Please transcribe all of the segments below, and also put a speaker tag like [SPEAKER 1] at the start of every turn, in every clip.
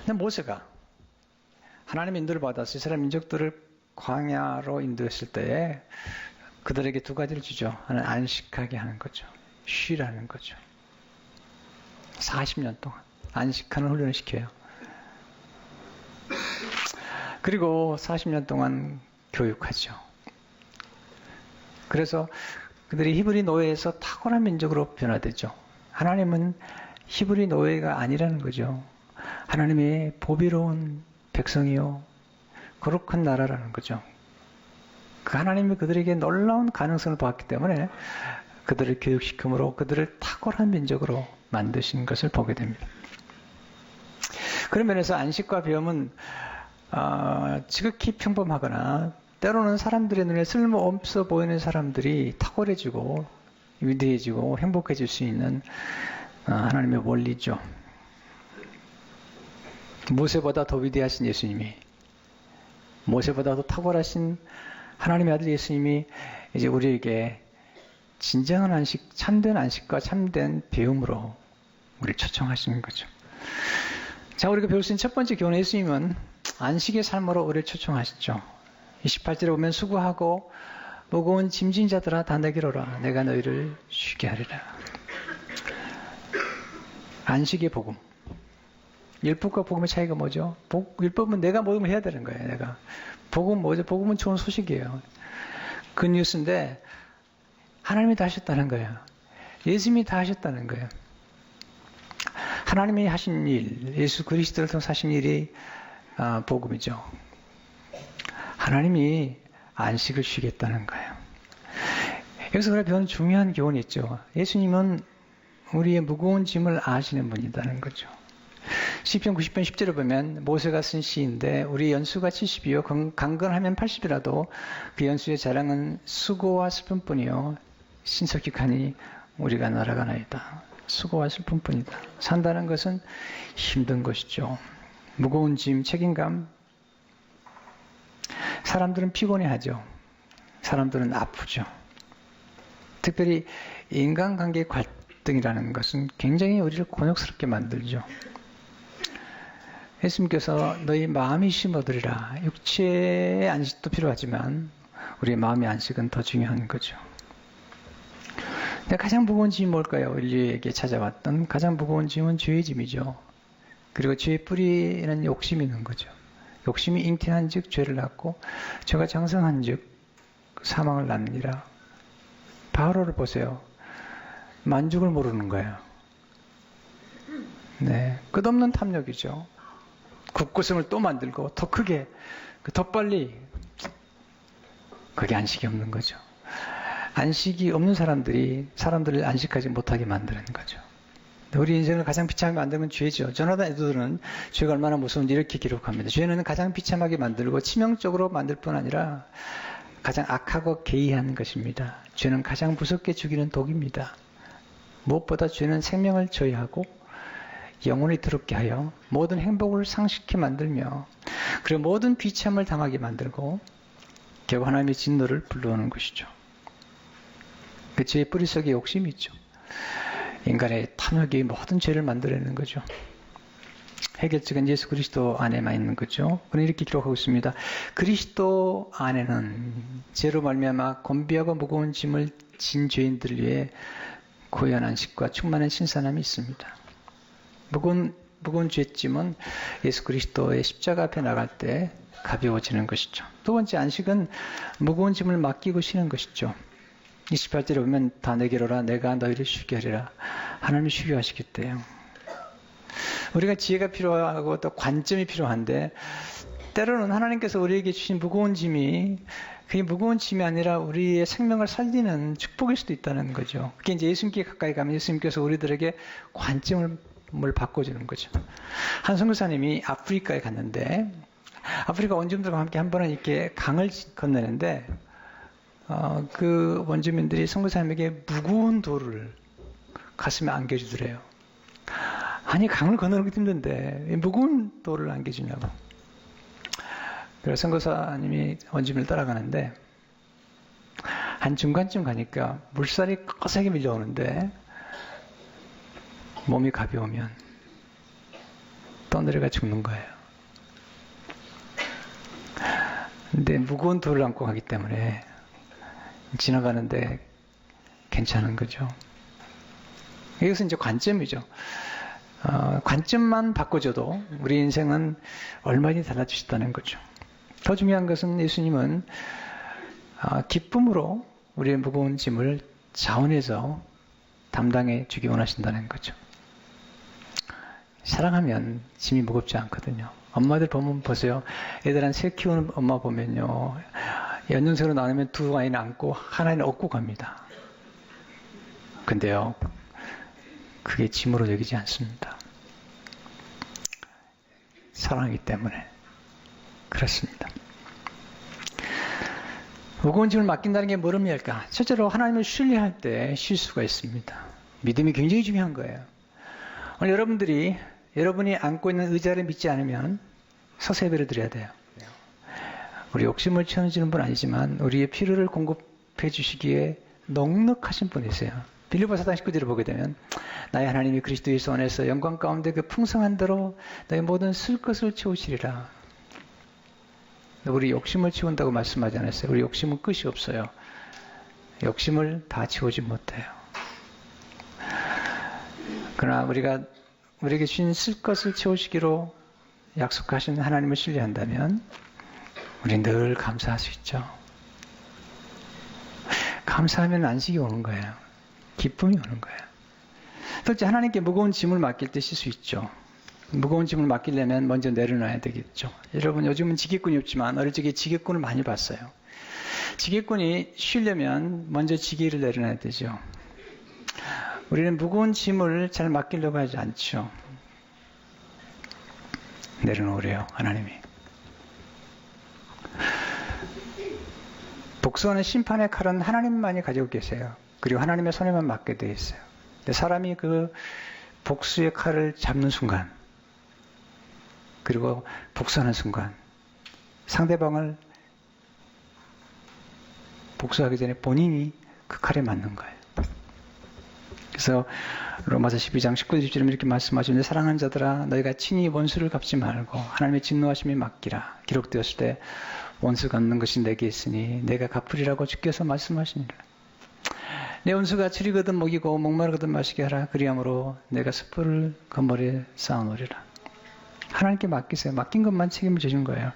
[SPEAKER 1] 근데 모세가 하나님의 인도를 받아서 이스라엘 민족들을 광야로 인도했을 때에 그들에게 두 가지를 주죠. 하나는 안식하게 하는 거죠. 쉬라는 거죠. 40년 동안 안식하는 훈련을 시켜요. 그리고 40년 동안 교육하죠. 그래서 그들이 히브리 노예에서 탁월한 민족으로 변화되죠. 하나님은 히브리 노예가 아니라는 거죠. 하나님의 보비로운 백성이요 거룩한 나라라는 거죠. 그 하나님이 그들에게 놀라운 가능성을 보았기 때문에 그들을 교육시킴으로 그들을 탁월한 민족으로 만드신 것을 보게 됩니다. 그런 면에서 안식과 배움은 지극히 평범하거나 때로는 사람들의 눈에 쓸모없어 보이는 사람들이 탁월해지고 위대해지고 행복해질 수 있는 하나님의 원리죠. 모세보다 더 위대하신 예수님이, 모세보다 더 탁월하신 하나님의 아들 예수님이 이제 우리에게 진정한 안식, 참된 안식과 참된 배움으로 우리를 초청하시는 거죠. 자, 우리가 배울 수 있는 첫 번째 교훈은 예수님은 안식의 삶으로 우리를 초청하시죠. 28절에 보면 수고하고 무거운 짐진 자들아 다 내게로 오라. 내가 너희를 쉬게 하리라. 안식의 복음. 율법과 복음의 차이가 뭐죠? 율법은 내가 모든 걸 해야 되는 거예요. 내가. 복음은 뭐죠? 복음은 좋은 소식이에요. 그 뉴스인데 하나님이 다 하셨다는 거예요. 예수님이 다 하셨다는 거예요. 하나님이 하신 일, 예수 그리스도를 통해서 하신 일이 복음이죠. 하나님이 안식을 쉬겠다는 거예요. 여기서 우리가 배우는 중요한 교훈이 있죠. 예수님은 우리의 무거운 짐을 아시는 분이라는 거죠. 시편 90편 10절을 보면 모세가 쓴 시인데 우리 연수가 70이요 강건하면 80이라도 그 연수의 자랑은 수고와 슬픔뿐이요 신속히 가니 우리가 날아가나이다. 수고와 슬픔뿐이다. 산다는 것은 힘든 것이죠. 무거운 짐, 책임감. 사람들은 피곤해하죠. 사람들은 아프죠. 특별히 인간관계의 갈등이라는 것은 굉장히 우리를 곤욕스럽게 만들죠. 예수님께서 너희 마음이 쉼 얻으리라. 육체의 안식도 필요하지만 우리의 마음의 안식은 더 중요한 거죠. 근데 가장 무거운 짐이 뭘까요? 인류에게 찾아왔던 가장 무거운 짐은 죄의 짐이죠. 그리고 죄의 뿌리는 욕심이 있는 거죠. 욕심이 잉태한 즉 죄를 낳고 죄가 장성한 즉 사망을 낳느니라. 바오로를 보세요. 만죽을 모르는 거예요. 네, 끝없는 탐욕이죠. 국구성을 또 만들고 더 크게, 더 빨리. 그게 안식이 없는 거죠. 안식이 없는 사람들을 안식하지 못하게 만드는 거죠. 우리 인생을 가장 비참하게 만드는 건 죄죠. 조나단 에드워드는 죄가 얼마나 무서운지 이렇게 기록합니다. 죄는 가장 비참하게 만들고 치명적으로 만들 뿐 아니라 가장 악하고 개이한 것입니다. 죄는 가장 무섭게 죽이는 독입니다. 무엇보다 죄는 생명을 저해하고 영혼이 더럽게 하여 모든 행복을 상실케 만들며 그리고 모든 비참을 당하게 만들고 결국 하나님의 진노를 불러오는 것이죠. 그 죄의 뿌리 속에 욕심이 있죠. 인간의 탐욕이 모든 죄를 만들어내는 거죠. 해결책은 예수 그리스도 안에만 있는 거죠. 그는 이렇게 기록하고 있습니다. 그리스도 안에는 죄로 말미암아 곤비하고 무거운 짐을 진 죄인들을 위해 고요한 안식과 충만한 신선함이 있습니다. 무거운 죄짐은 예수 그리스도의 십자가 앞에 나갈 때 가벼워지는 것이죠. 두 번째 안식은 무거운 짐을 맡기고 쉬는 것이죠. 28절에 보면 다 내게로 오라. 내가 너희를 쉬게 하리라. 하나님이 쉬게 하시겠대요. 우리가 지혜가 필요하고 또 관점이 필요한데 때로는 하나님께서 우리에게 주신 무거운 짐이 그게 무거운 짐이 아니라 우리의 생명을 살리는 축복일 수도 있다는 거죠. 그게 이제 예수님께 가까이 가면 예수님께서 우리들에게 관점을 바꿔주는 거죠. 한 선교사님이 아프리카에 갔는데 아프리카 원주민들과 함께 한 번은 이렇게 강을 건너는데 그 원주민들이 선교사님에게 무거운 돌을 가슴에 안겨주더래요. 아니 강을 건너는 것도 힘든데 무거운 돌을 안겨주냐고. 그래서 선교사님이 원주민을 따라가는데 한 중간쯤 가니까 물살이 거세게 밀려오는데 몸이 가벼우면 떠내려가 죽는 거예요. 근데 무거운 돌을 안고 가기 때문에 지나가는데 괜찮은 거죠. 이것은 이제 관점이죠. 관점만 바꿔줘도 우리 인생은 얼마든지 달라지셨다는 거죠. 더 중요한 것은 예수님은 기쁨으로 우리의 무거운 짐을 자원해서 담당해 주기 원하신다는 거죠. 사랑하면 짐이 무겁지 않거든요. 엄마들 보면 보세요. 애들 한 세 키우는 엄마 보면요. 연년생으로 나누면 두 아이는 안고 하나는 업고 갑니다. 근데요. 그게 짐으로 여기지 않습니다. 사랑이기 때문에 그렇습니다. 무거운 짐을 맡긴다는 게 뭘 의미할까? 첫째로 하나님을 신뢰할 때 쉴 수가 있습니다. 믿음이 굉장히 중요한 거예요. 오늘 여러분이 안고 있는 의자를 믿지 않으면 서서 예배를 드려야 돼요. 우리 욕심을 채워주는 분 아니지만 우리의 필요를 공급해 주시기에 넉넉하신 분이세요. 빌립보 4장 19절을 보게 되면 나의 하나님이 그리스도 예수 안에서 영광 가운데 그 풍성한 대로 너의 모든 쓸 것을 채우시리라. 우리 욕심을 채운다고 말씀하지 않았어요. 우리 욕심은 끝이 없어요. 욕심을 다 채우지 못해요. 그러나 우리에게 주신 쓸 것을 채우시기로 약속하신 하나님을 신뢰한다면 우리 늘 감사할 수 있죠. 감사하면 안식이 오는 거예요. 기쁨이 오는 거예요. 둘째, 하나님께 무거운 짐을 맡길 때 쉴 수 있죠. 무거운 짐을 맡기려면 먼저 내려놔야 되겠죠. 여러분 요즘은 지게꾼이 없지만 어릴 적에 지게꾼을 많이 봤어요. 지게꾼이 쉬려면 먼저 지게를 내려놔야 되죠. 우리는 무거운 짐을 잘 맡기려고 하지 않죠. 내려놓으래요, 하나님이. 복수하는 심판의 칼은 하나님만이 가지고 계세요. 그리고 하나님의 손에만 맡게 되어 있어요. 근데 사람이 그 복수의 칼을 잡는 순간, 그리고 복수하는 순간, 상대방을 복수하기 전에 본인이 그 칼에 맞는 거예요. 그래서 로마서 12장 19절 20절에 이렇게 말씀하시는데 사랑하는 자들아 너희가 친히 원수를 갚지 말고 하나님의 진노하심에 맡기라. 기록되었을 때 원수 갚는 것이 내게 있으니 내가 갚으리라고 주께서 말씀하시니라. 내 원수가 줄이거든 먹이고 목마르거든 마시게 하라. 그리함으로 내가 숯불을 그머리에 쌓아놓으리라. 하나님께 맡기세요. 맡긴 것만 책임을 지신 거예요.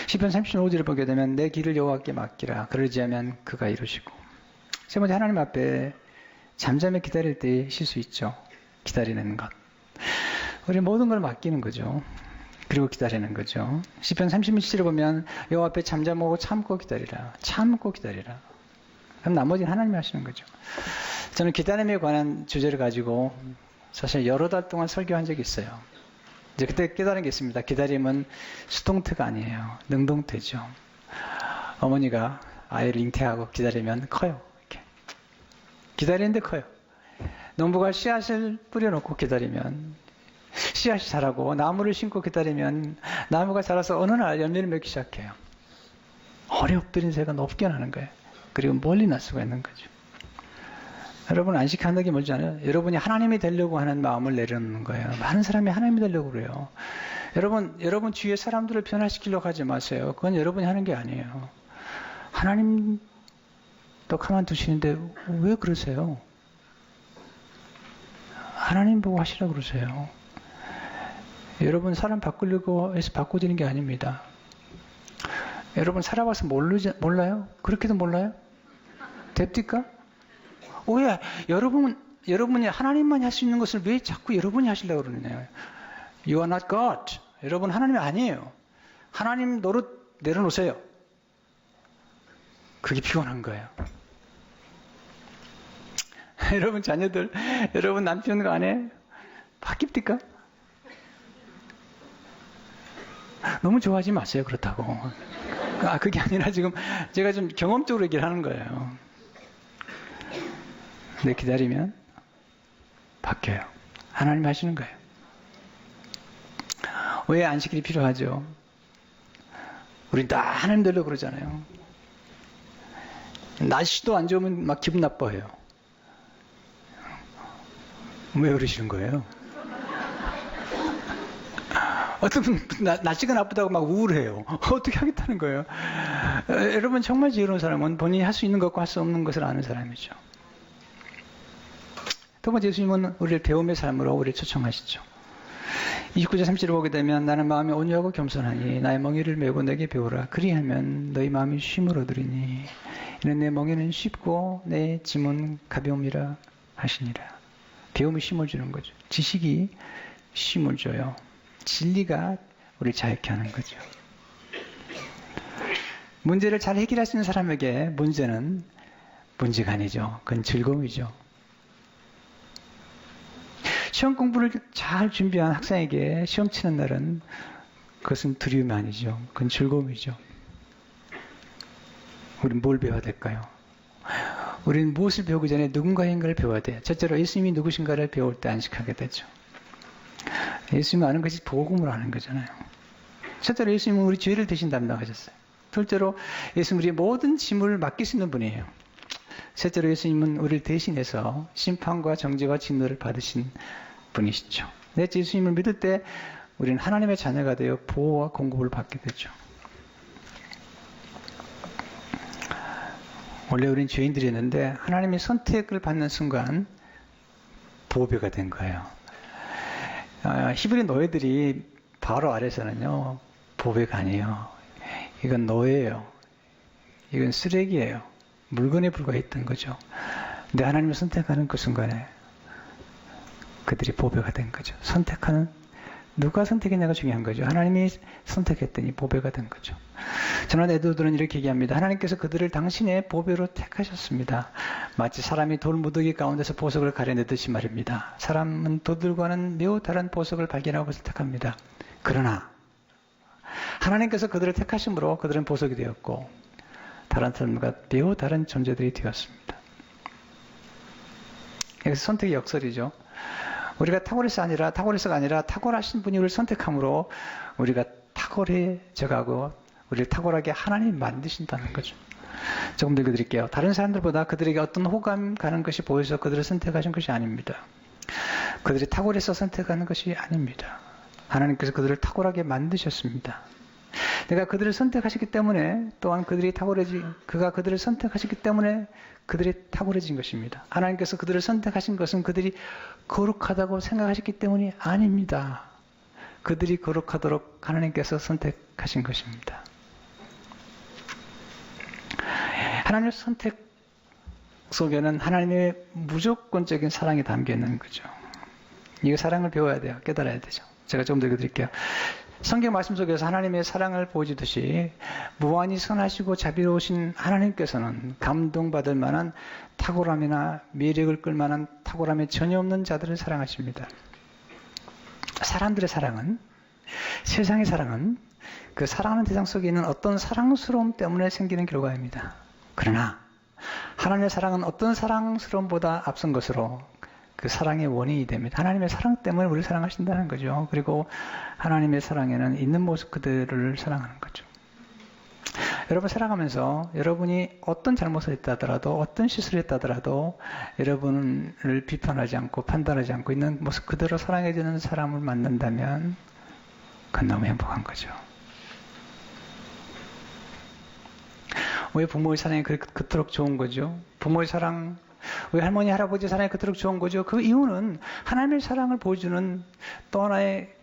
[SPEAKER 1] 시편 35절을 보게 되면 내 길을 여호와께 맡기라. 그러지 않으면 그가 이루시고. 세 번째, 하나님 앞에 잠잠히 기다릴 때 쉴 수 있죠. 기다리는 것. 우리 모든 걸 맡기는 거죠. 그리고 기다리는 거죠. 시편 36절을 보면 여호와 앞에 잠잠하고 참고 기다리라. 참고 기다리라. 그럼 나머지는 하나님이 하시는 거죠. 저는 기다림에 관한 주제를 가지고 사실 여러 달 동안 설교한 적이 있어요. 이제 그때 깨달은 게 있습니다. 기다림은 수동태가 아니에요. 능동태죠. 어머니가 아이를 잉태하고 기다리면 커요. 이렇게. 기다리는데 커요. 농부가 씨앗을 뿌려놓고 기다리면 씨앗이 자라고 나무를 심고 기다리면 나무가 자라서 어느 날 열매를 맺기 시작해요. 어리 엎드린 새가 높게 나는 거예요. 그리고 멀리 날 수가 있는 거죠. 여러분 안식한다는 게 뭔지 아요? 여러분이 하나님이 되려고 하는 마음을 내려놓는 거예요. 많은 사람이 하나님이 되려고 그래요. 여러분 주위의 사람들을 변화시키려고 하지 마세요. 그건 여러분이 하는 게 아니에요. 하나님도 가만두시는데 왜 그러세요? 하나님 보고 하시라고 그러세요. 여러분 사람 바꾸려고 해서 바꿔지는 게 아닙니다. 여러분 살아봐서 몰라요? 그렇게도 몰라요? 됩니까? 왜? 여러분이 하나님만이 할 수 있는 것을 왜 자꾸 여러분이 하시려고 그러느냐요? You are not God. 여러분 하나님이 아니에요. 하나님 노릇 내려놓으세요. 그게 피곤한 거예요. 여러분 자녀들, 여러분 남편과 아내 바뀝니까? 너무 좋아하지 마세요. 그렇다고. 그게 아니라 지금 제가 좀 경험적으로 얘기를 하는 거예요. 근데 기다리면 바뀌어요. 하나님 하시는 거예요. 왜 안식일이 필요하죠? 우리 다 하나님 되려고 그러잖아요. 날씨도 안 좋으면 막 기분 나빠해요. 왜 그러시는 거예요? 어떤 분 날씨가 나쁘다고 막 우울해요. 어떻게 하겠다는 거예요. 여러분 정말 지혜로운 사람은 본인이 할 수 있는 것과 할 수 없는 것을 아는 사람이죠. 두 번째, 예수님은 우리를 배움의 삶으로 우리를 초청하시죠. 29절 30절을 보게 되면 나는 마음이 온유하고 겸손하니 나의 멍에를 메고 내게 배우라. 그리하면 너희 마음이 쉼을 얻으리니 이는 내 멍에는 쉽고 내 짐은 가벼움이라 하시니라. 배움이 쉼을 주는 거죠. 지식이 쉼을 줘요. 진리가 우리를 자유케 하는 거죠. 문제를 잘 해결할 수 있는 사람에게 문제는 문제가 아니죠. 그건 즐거움이죠. 시험 공부를 잘 준비한 학생에게 시험 치는 날은 그것은 두려움이 아니죠. 그건 즐거움이죠. 우리는 뭘 배워야 될까요? 우리는 무엇을 배우기 전에 누군가인가를 배워야 돼요. 첫째로 예수님이 누구신가를 배울 때 안식하게 되죠. 예수님을 아는 것이 복음을 아는 거잖아요. 첫째로 예수님은 우리 죄를 대신 담당하셨어요. 둘째로 예수님은 우리의 모든 짐을 맡길 수 있는 분이에요. 셋째로 예수님은 우리를 대신해서 심판과 정죄와 진노를 받으신 분이시죠. 넷째, 예수님을 믿을 때 우리는 하나님의 자녀가 되어 보호와 공급을 받게 되죠. 원래 우리는 죄인들이었는데 하나님의 선택을 받는 순간 보배가 된 거예요. 히브리 노예들이 바로 아래서는요, 보배가 아니에요. 이건 노예예요. 이건 쓰레기예요. 물건에 불과했던 거죠. 근데 하나님을 선택하는 그 순간에 그들이 보배가 된 거죠. 선택하는, 누가 선택했냐가 중요한 거죠. 하나님이 선택했더니 보배가 된 거죠. 저는 에드워드는 이렇게 얘기합니다. 하나님께서 그들을 당신의 보배로 택하셨습니다. 마치 사람이 돌무더기 가운데서 보석을 가려내듯이 말입니다. 사람은 돌들과는 매우 다른 보석을 발견하고 그것을 택합니다. 그러나 하나님께서 그들을 택하심으로 그들은 보석이 되었고 다른 사람과 매우 다른 존재들이 되었습니다. 여기서 선택의 역설이죠. 우리가 탁월해서가 아니라 탁월하신 분이 우리를 선택함으로 우리가 탁월해져 가고 우리를 탁월하게 하나님이 만드신다는 거죠. 조금 더 읽어드릴게요. 다른 사람들보다 그들에게 어떤 호감 가는 것이 보여서 그들을 선택하신 것이 아닙니다. 그들이 탁월해서 선택하는 것이 아닙니다. 하나님께서 그들을 탁월하게 만드셨습니다. 내가 그들을 선택하셨기 때문에 또한 그가 그들을 선택하셨기 때문에 그들이 탁월해진 것입니다. 하나님께서 그들을 선택하신 것은 그들이 거룩하다고 생각하셨기 때문이 아닙니다. 그들이 거룩하도록 하나님께서 선택하신 것입니다. 하나님의 선택 속에는 하나님의 무조건적인 사랑이 담겨 있는 거죠. 이 사랑을 배워야 돼요. 깨달아야 되죠. 제가 조금 더 읽어드릴게요. 성경 말씀 속에서 하나님의 사랑을 보여주듯이 무한히 선하시고 자비로우신 하나님께서는 감동받을 만한 탁월함이나 매력을 끌만한 탁월함이 전혀 없는 자들을 사랑하십니다. 사람들의 사랑은, 세상의 사랑은 그 사랑하는 대상 속에 있는 어떤 사랑스러움 때문에 생기는 결과입니다. 그러나 하나님의 사랑은 어떤 사랑스러움보다 앞선 것으로 그 사랑의 원인이 됩니다. 하나님의 사랑 때문에 우리를 사랑하신다는 거죠. 그리고 하나님의 사랑에는 있는 모습 그대로를 사랑하는 거죠. 여러분 살아가면서 여러분이 어떤 잘못을 했다 하더라도 어떤 실수를 했다 하더라도 여러분을 비판하지 않고 판단하지 않고 있는 모습 그대로 사랑해주는 사람을 만난다면 그건 너무 행복한 거죠. 왜 부모의 사랑이 그토록 좋은 거죠? 부모의 사랑, 왜 할머니, 할아버지 사랑이 그토록 좋은 거죠? 그 이유는 하나님의 사랑을 보여주는 또 하나의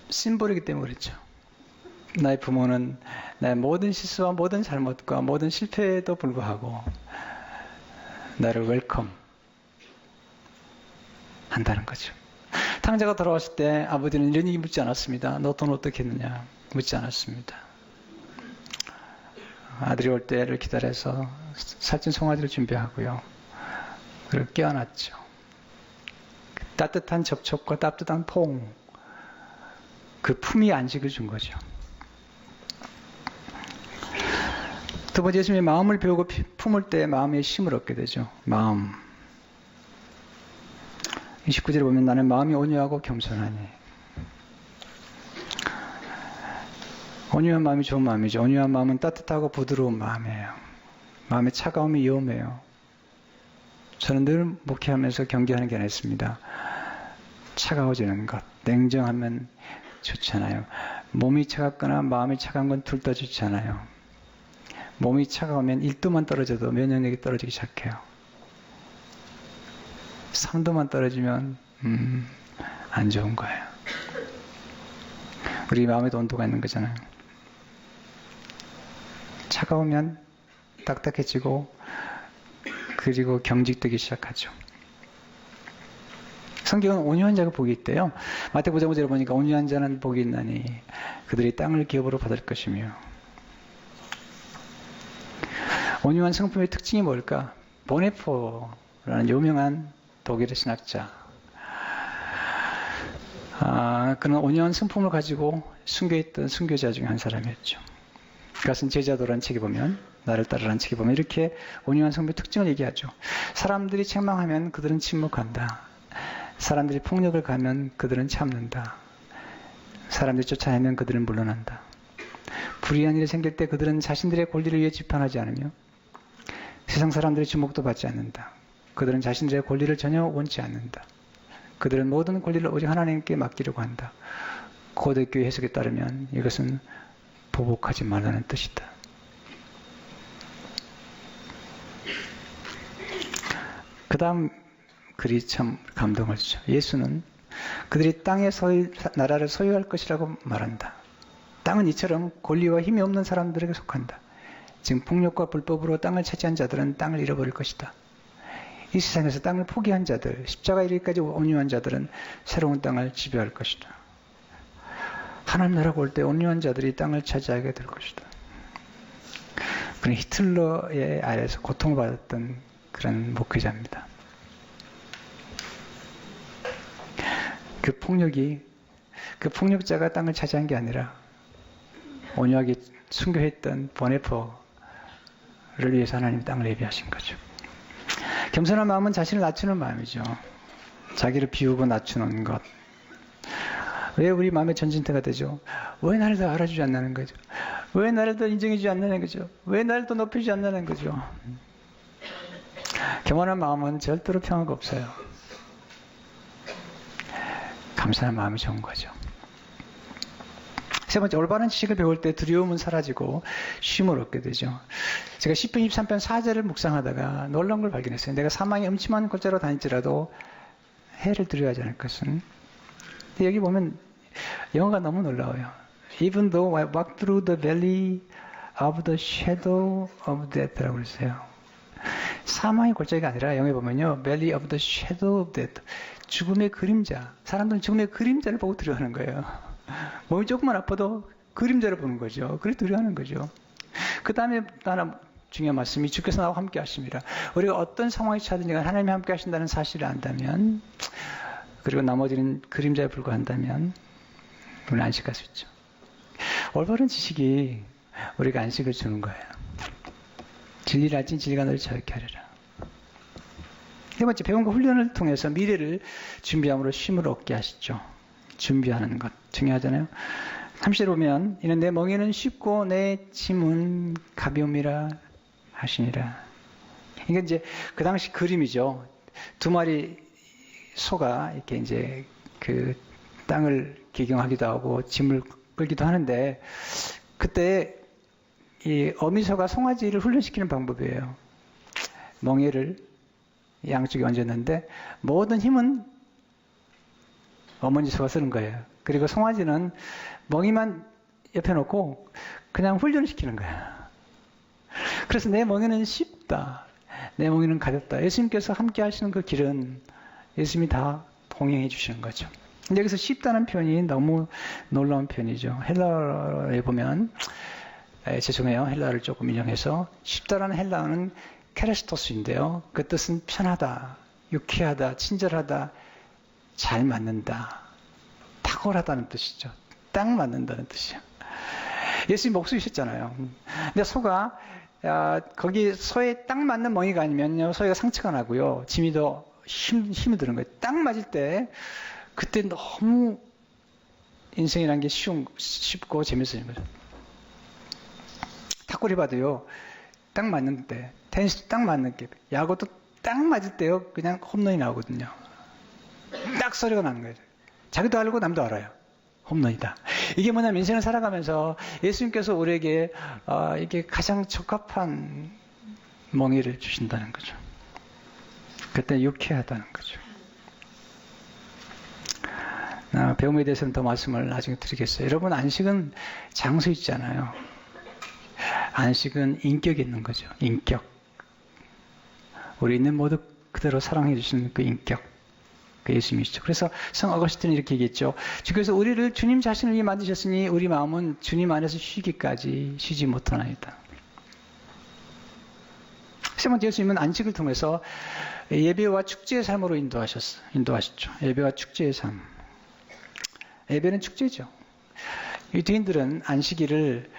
[SPEAKER 1] 심볼이기 때문에 그렇죠. 나의 부모는 나의 모든 실수와 모든 잘못과 모든 실패에도 불구하고 나를 웰컴 한다는 거죠. 탕자가 돌아왔을 때 아버지는 이런 얘기 묻지 않았습니다. 너 돈 어떻게 했느냐? 묻지 않았습니다. 아들이 올 때를 기다려서 살찐 송아지를 준비하고요. 그리고 깨어났죠. 따뜻한 접촉과 따뜻한 포옹, 그 품이 안식을 준 거죠. 두 번째, 예수님의 마음을 배우고 품을 때 마음의 힘을 얻게 되죠. 마음. 29절에 보면 나는 마음이 온유하고 겸손하니. 온유한 마음이 좋은 마음이죠. 온유한 마음은 따뜻하고 부드러운 마음이에요. 마음의 차가움이 위험해요. 저는 늘 목회하면서 경계하는 게 하나 있습니다. 차가워지는 것. 냉정하면 좋잖아요. 몸이 차갑거나 마음이 차가운 건 둘 다 좋잖아요. 몸이 차가우면 1도만 떨어져도 면역력이 떨어지기 시작해요. 3도만 떨어지면 안 좋은 거예요. 우리 마음에도 온도가 있는 거잖아요. 차가우면 딱딱해지고 그리고 경직되기 시작하죠. 성경은 온유한 자가 복이 있대요. 마태복음 5장에 보니까 온유한 자는 복이 있나니 그들이 땅을 기업으로 받을 것이며. 온유한 성품의 특징이 뭘까? 보네포라는 유명한 독일의 신학자. 그는 온유한 성품을 가지고 순교했던 순교자 중에 한 사람이었죠. 그것은 제자도라는 책에 보면, 나를 따르라는 책에 보면 이렇게 온유한 성품의 특징을 얘기하죠. 사람들이 책망하면 그들은 침묵한다. 사람들이 폭력을 가하면 그들은 참는다. 사람들이 쫓아내면 그들은 물러난다. 불의한 일이 생길 때 그들은 자신들의 권리를 위해 비판하지 않으며 세상 사람들의 주목도 받지 않는다. 그들은 자신들의 권리를 전혀 원치 않는다. 그들은 모든 권리를 오직 하나님께 맡기려고 한다. 고대교회 해석에 따르면 이것은 보복하지 말라는 뜻이다. 그 다음 글이 참 감동을 주죠. 예수는 그들이 땅의 나라를 소유할 것이라고 말한다. 땅은 이처럼 권리와 힘이 없는 사람들에게 속한다. 지금 폭력과 불법으로 땅을 차지한 자들은 땅을 잃어버릴 것이다. 이 세상에서 땅을 포기한 자들, 십자가 이르기까지 온유한 자들은 새로운 땅을 지배할 것이다. 하나님 나라가 올 때 온유한 자들이 땅을 차지하게 될 것이다. 그는 히틀러의 아래에서 고통을 받았던 그런 목회자입니다. 그 폭력자가 땅을 차지한 게 아니라 온유하게 순교했던 보네포를 위해서 하나님이 땅을 예비하신 거죠. 겸손한 마음은 자신을 낮추는 마음이죠. 자기를 비우고 낮추는 것. 왜 우리 마음의 전진태가 되죠? 왜 나를 더 알아주지 않는 거죠? 왜 나를 더 인정해주지 않는 거죠? 왜 나를 더 높여주지 않는 거죠? 겸손한 마음은 절대로 평화가 없어요. 감사한 마음이 좋은 거죠. 세 번째, 올바른 지식을 배울 때 두려움은 사라지고 쉼을 얻게 되죠. 제가 10편 23편 4절을 묵상하다가 놀라운 걸 발견했어요. 내가 사망의 음침한 곳자로 다닐지라도 해를 두려워하지 않을 것은. 근데 여기 보면 영어가 너무 놀라워요. Even though I walk through the valley of the shadow of death라고 그랬어요. 사망의 골짜기가 아니라 영어에 보면요. Valley of the shadow of death. 죽음의 그림자. 사람들은 죽음의 그림자를 보고 두려워하는 거예요. 몸이 조금만 아파도 그림자를 보는 거죠. 그래 두려워하는 거죠. 그 다음에 하나 중요한 말씀이 주께서 나와 함께 하십니다. 우리가 어떤 상황에 처하든지 하나님이 함께 하신다는 사실을 안다면, 그리고 나머지는 그림자에 불과한다면 우리는 안식할 수 있죠. 올바른 지식이 우리가 안식을 주는 거예요. 진리를 알진 진리가 너를 자유케 하리라. 세 번째, 배움과 훈련을 통해서 미래를 준비함으로 쉼을 얻게 하시죠. 준비하는 것 중요하잖아요. 30절 보면 이는 내 멍에는 쉽고 내 짐은 가벼움이라 하시니라. 이게 이제 그 당시 그림이죠. 두 마리 소가 이렇게 이제 그 땅을 기경하기도 하고 짐을 끌기도 하는데, 그때 이 어미소가 송아지를 훈련시키는 방법이에요. 멍에를 양쪽에 얹었는데 모든 힘은 어머니 소가 쓰는 거예요. 그리고 송아지는 멍이만 옆에 놓고 그냥 훈련시키는 거예요. 그래서 내 멍에는 쉽다. 내 멍에는 가볍다. 예수님께서 함께 하시는 그 길은 예수님이 다 동행해 주시는 거죠. 근데 여기서 쉽다는 표현이 너무 놀라운 표현이죠. 헬라어에 보면, 죄송해요. 헬라어를 조금 인용해서, 쉽다라는 헬라어는 케레스토스인데요. 그 뜻은 편하다, 유쾌하다, 친절하다, 잘 맞는다, 탁월하다는 뜻이죠. 딱 맞는다는 뜻이죠. 예수님 목수이셨잖아요. 근데 소가 거기 소에 딱 맞는 멍이가 아니면요, 소가 상처가 나고요, 짐이 더 힘이 드는 거예요. 딱 맞을 때 그때 너무 인생이라는 게 쉽고 재밌어지는 거죠. 탁구리 봐도요, 딱 맞는데, 테니스도 딱 맞는 게, 야구도 딱 맞을 때요, 그냥 홈런이 나오거든요. 딱 소리가 나는 거예요. 자기도 알고 남도 알아요. 홈런이다. 이게 뭐냐면 인생을 살아가면서 예수님께서 우리에게 이게 가장 적합한 멍에를 주신다는 거죠. 그때 유쾌하다는 거죠. 배움에 대해서는 더 말씀을 나중에 드리겠어요. 여러분, 안식은 장소 있잖아요. 안식은 인격이 있는 거죠. 인격. 우리 있는 모두 그대로 사랑해 주시는 그 인격. 그 예수님이시죠. 그래서 성 어거스틴은 이렇게 얘기했죠. 주께서 우리를 주님 자신을 위해 만드셨으니 우리 마음은 주님 안에서 쉬기까지 쉬지 못하나이다. 세 번째, 예수님은 안식을 통해서 예배와 축제의 삶으로 인도하셨죠. 예배와 축제의 삶. 예배는 축제죠. 유대인들은 안식일을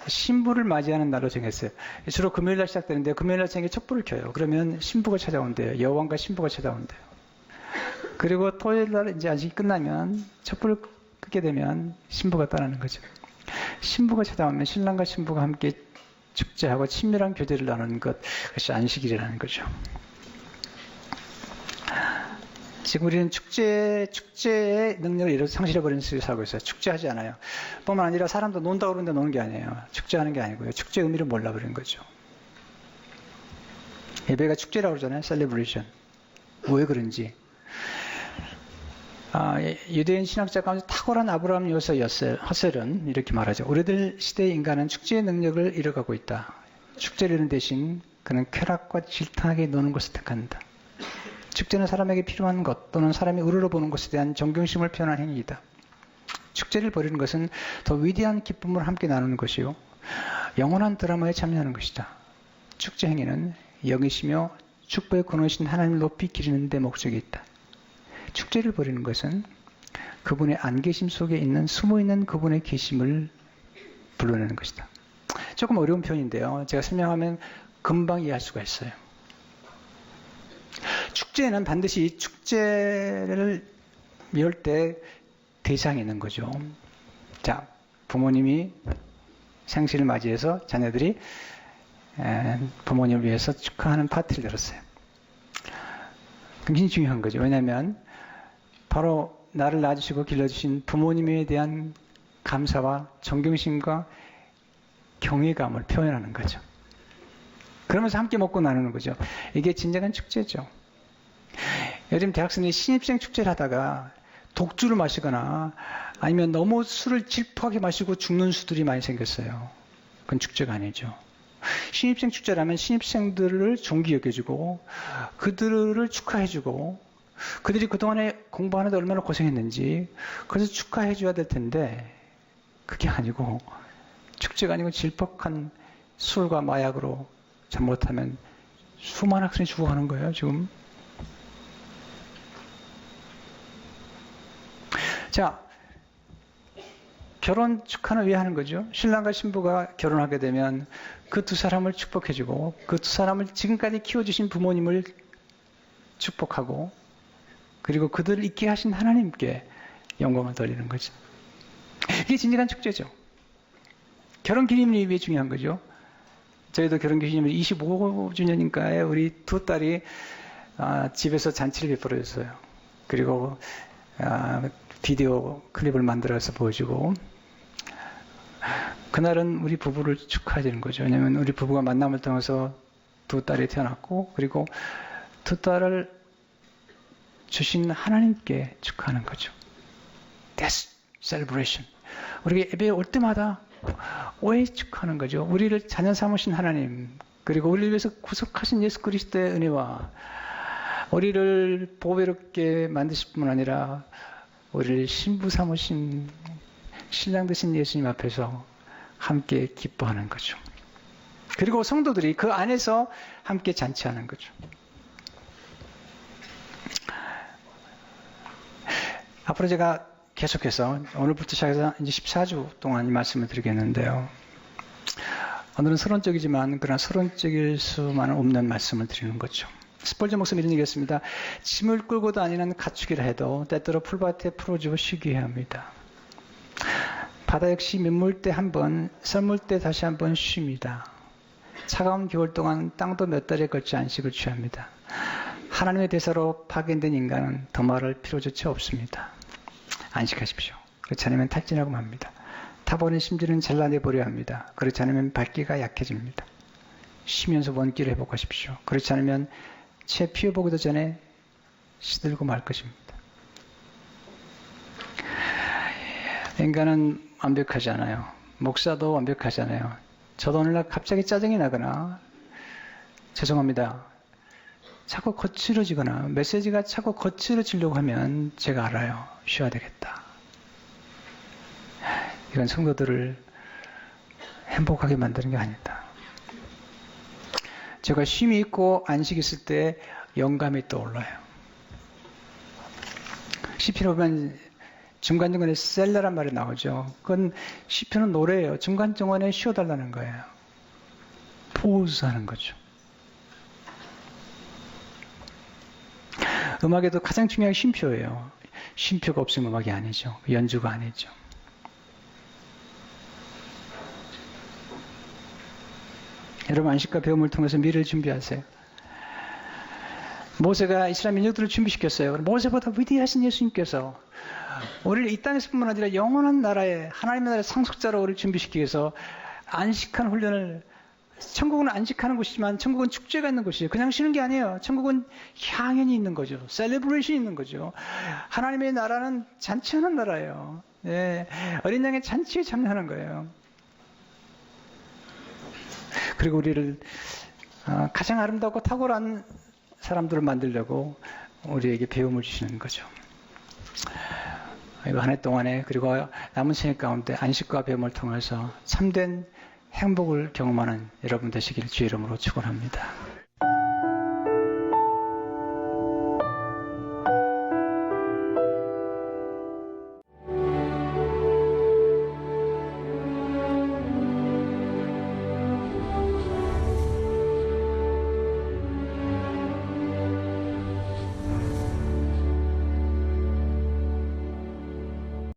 [SPEAKER 1] 신부를 맞이하는 날로 정했어요. 주로 금요일날 시작되는데 금요일날 저녁에 촛불을 켜요. 그러면 신부가 찾아온대요. 여왕과 신부가 찾아온대요. 그리고 토요일날 이제 안식이 끝나면 촛불을 끄게 되면 신부가 떠나는 거죠. 신부가 찾아오면 신랑과 신부가 함께 축제하고 친밀한 교제를 나누는 것, 그것이 안식일이라는 거죠. 지금 우리는 축제의 능력을 상실해버리는 식으로 살고 있어요. 축제하지 않아요. 뿐만 아니라 사람도 논다고 그러는데 노는 게 아니에요. 축제하는 게 아니고요. 축제의 의미를 몰라버리는 거죠. 예배가 축제라고 그러잖아요. 셀레브레이션. 왜 그런지. 유대인 신학자 가운데 탁월한 아브라함 요서 허셀은 이렇게 말하죠. 우리들 시대의 인간은 축제의 능력을 잃어가고 있다. 축제를 이루는 대신 그는 쾌락과 질타하게 노는 것을 택한다. 축제는 사람에게 필요한 것 또는 사람이 우러러보는 것에 대한 존경심을 표현한 행위이다. 축제를 벌이는 것은 더 위대한 기쁨을 함께 나누는 것이요 영원한 드라마에 참여하는 것이다. 축제 행위는 영이시며 축복의 근원이신 하나님을 높이 기리는 데 목적이 있다. 축제를 벌이는 것은 그분의 안 계심 속에 있는 숨어있는 그분의 계심을 불러내는 것이다. 조금 어려운 표현인데요. 제가 설명하면 금방 이해할 수가 있어요. 축제는 반드시 축제를 열 때 대상이 있는 거죠. 자, 부모님이 생신을 맞이해서 자녀들이 부모님을 위해서 축하하는 파티를 열었어요. 굉장히 중요한 거죠. 왜냐하면 바로 나를 낳아주시고 길러주신 부모님에 대한 감사와 존경심과 경외감을 표현하는 거죠. 그러면서 함께 먹고 나누는 거죠. 이게 진정한 축제죠. 요즘 대학생들이 신입생 축제를 하다가 독주를 마시거나 아니면 너무 술을 질퍽하게 마시고 죽는 수들이 많이 생겼어요. 그건 축제가 아니죠. 신입생 축제라면 신입생들을 존귀 여겨주고 그들을 축하해주고 그들이 그동안에 공부하는데 얼마나 고생했는지 그래서 축하해줘야 될 텐데 그게 아니고 축제가 아니고 질퍽한 술과 마약으로 잘못하면 수많은 학생이 죽어가는 거예요 지금. 자, 결혼 축하는 왜 하는 거죠? 신랑과 신부가 결혼하게 되면 그 두 사람을 축복해주고 그 두 사람을 지금까지 키워주신 부모님을 축복하고 그리고 그들을 있게 하신 하나님께 영광을 돌리는 거죠. 이게 진정한 축제죠. 결혼 기념일이 왜 중요한 거죠? 저희도 결혼 기념일 25주년인가에 우리 두 딸이 집에서 잔치를 베풀어줬어요. 그리고 비디오 클립을 만들어서 보여주고 그날은 우리 부부를 축하해주는 거죠. 왜냐하면 우리 부부가 만남을 통해서 두 딸이 태어났고 그리고 두 딸을 주신 하나님께 축하하는 거죠. That's celebration. 우리가 예배에 올 때마다 왜 축하하는 거죠? 우리를 자녀 삼으신 하나님 그리고 우리를 위해서 구속하신 예수 그리스도의 은혜와 우리를 보배롭게 만드실 뿐만 아니라 우리를 신부 삼으신 신랑 되신 예수님 앞에서 함께 기뻐하는 거죠. 그리고 성도들이 그 안에서 함께 잔치하는 거죠. 앞으로 제가 계속해서 오늘부터 시작해서 이제 14주 동안 이 말씀을 드리겠는데요. 오늘은 서론적이지만 그러나 서론적일 수만은 없는 말씀을 드리는 거죠. 스폴전 목사님 이런 얘기했습니다. 짐을 끌고 다니는 가축이라 해도 때때로 풀밭에 풀어주고 쉬게 해야 합니다. 바다 역시 민물 때 한 번, 썰물 때 다시 한 번 쉽니다. 차가운 겨울 동안 땅도 몇 달에 걸쳐 안식을 취합니다. 하나님의 대사로 파견된 인간은 더 말할 필요조차 없습니다. 안식하십시오. 그렇지 않으면 탈진하고 맙니다. 타버린 심지는 잘라내버려야 합니다. 그렇지 않으면 발기가 약해집니다. 쉬면서 원기를 회복하십시오. 그렇지 않으면 채 피워보기도 전에 시들고 말 것입니다. 인간은 완벽하지 않아요. 목사도 완벽하지 않아요. 저도 오늘날 갑자기 짜증이 나거나 죄송합니다. 자꾸 거칠어지거나 메시지가 자꾸 거칠어지려고 하면 제가 알아요. 쉬어야 되겠다. 이건 성도들을 행복하게 만드는 게 아니다. 제가 쉼이 있고 안식이 있을 때 영감이 떠올라요. 시편에 보면 중간중간에 셀라란 말이 나오죠. 그건 시편은 노래예요. 중간중간에 쉬어달라는 거예요. 포즈하는 거죠. 음악에도 가장 중요한 쉼표예요. 쉼표가 없으면 음악이 아니죠. 연주가 아니죠. 여러분 안식과 배움을 통해서 미래를 준비하세요. 모세가 이스라엘 민족들을 준비시켰어요. 모세보다 위대하신 예수님께서 우리를 이 땅에서뿐만 아니라 영원한 나라에 하나님의 나라의 상속자로 우리를 준비시키기 위해서 안식한 훈련을 천국은 안식하는 곳이지만 천국은 축제가 있는 곳이에요. 그냥 쉬는 게 아니에요. 천국은 향연이 있는 거죠. 셀레브레이션이 있는 거죠. 하나님의 나라는 잔치하는 나라예요. 네. 어린 양의 잔치에 참여하는 거예요. 그리고 우리를 가장 아름답고 탁월한 사람들을 만들려고 우리에게 배움을 주시는 거죠. 이거 한 해 동안에 그리고 남은 생애 가운데 안식과 배움을 통해서 참된 행복을 경험하는 여러분 되시길 주의 이름으로 축원합니다.